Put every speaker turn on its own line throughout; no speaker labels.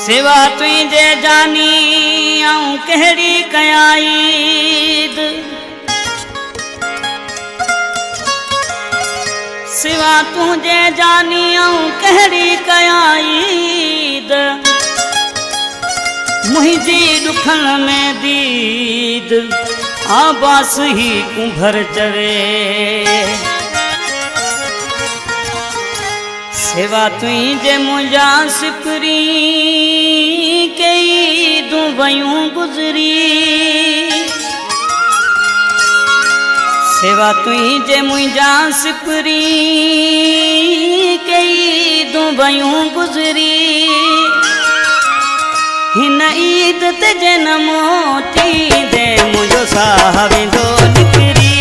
सेवा तुझे जानी आऊं कहड़ी कयाईद, सेवा तुझे जानी आऊं कहड़ी कयाईद, मुझी दुखन में दीद आबास ही कुंभर चवे। सेवा तुझे मुझा सिपरी कई दुबयूं गुजरी, सेवा तुझे मुझा सिपरी कई दुबयूं गुजरी, हिन ईद ते जन मोटी दे मुझो साहबिंदो निकरी,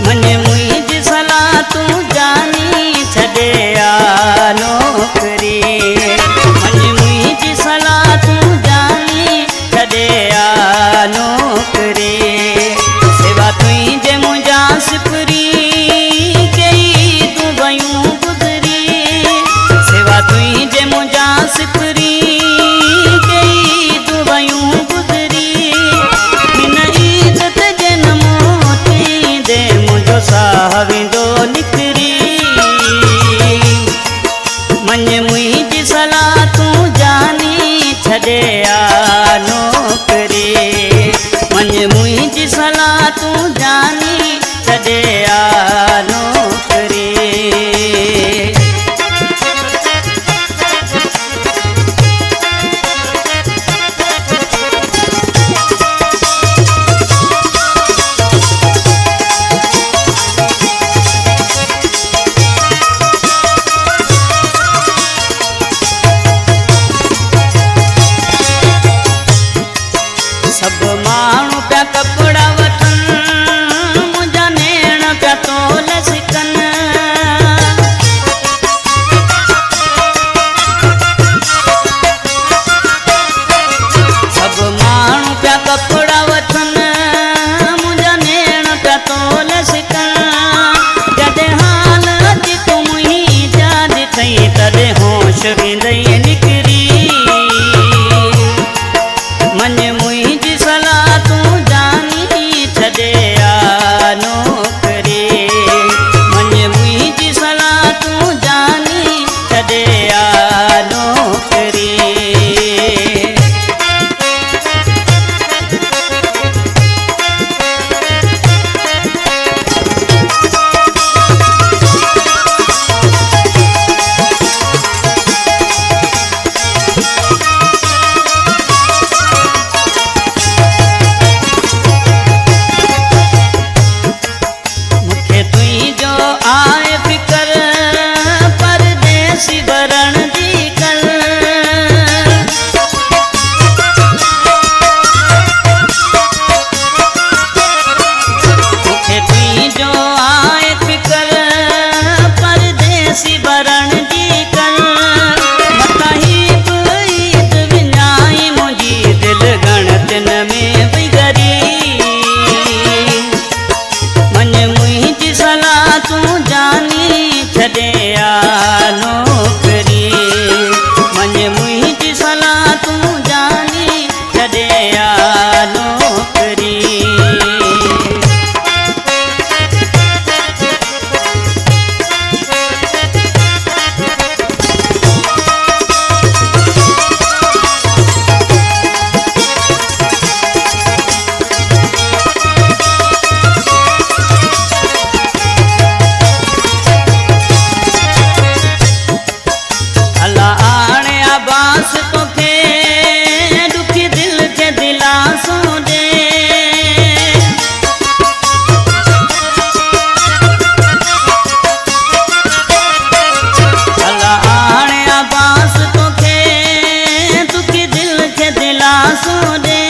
मने मुझी सलाह तू जानी छड़े आ नौकरी, मने मुझी सलाह तू जानी छड़े आ नौकरी। सेवा तुझे मुझा सिपरी कई दुबयूं गुजरी, सेवा तुझे मुझा सिपरी कई दुबयूं गुजरी, हिन ईद ते जन मोटी दे मुझो साहबिंदो निकरी, मने मुझी सलाह तू जानी छड़े आ नौकरी, मने मुझी सलाह तू जानी छड़े आ नौकरी। सब माण्हू पिया कपड़ा वठन, मुंहिंजा नेण पिया तोल सिकन, सब माण्हू पिया कपड़ा वठन, मुंहिंजा नेण पिया तोल सिकन, जॾहिं हाल अॼु तूं मुंहिंजा ॾिठई तॾहिं होश वेंदई निकिरी, मने मुझी सलाह तू जानी छड़े आ नौकरी, मने मुझी सलाह तू जानी छड़े आ नौकरी। आए फिकर परदेसी बरण जी कल, मुखे तुझो आए फिकर परदेसी बरण जी कल, मतहिब ईद विञाई मुंहिंजी दिल गणतिन में बिगरी, मने मुझी सलाह तू जानी छड़े आ नौकरी, मने मुझी सलाह तू जानी छड़े आ नौकरी। आबास तोखे दुखी दिल के दिलासो दे, अल्लाह आने आबास तोखे दुखी दिल के दिलासो दे,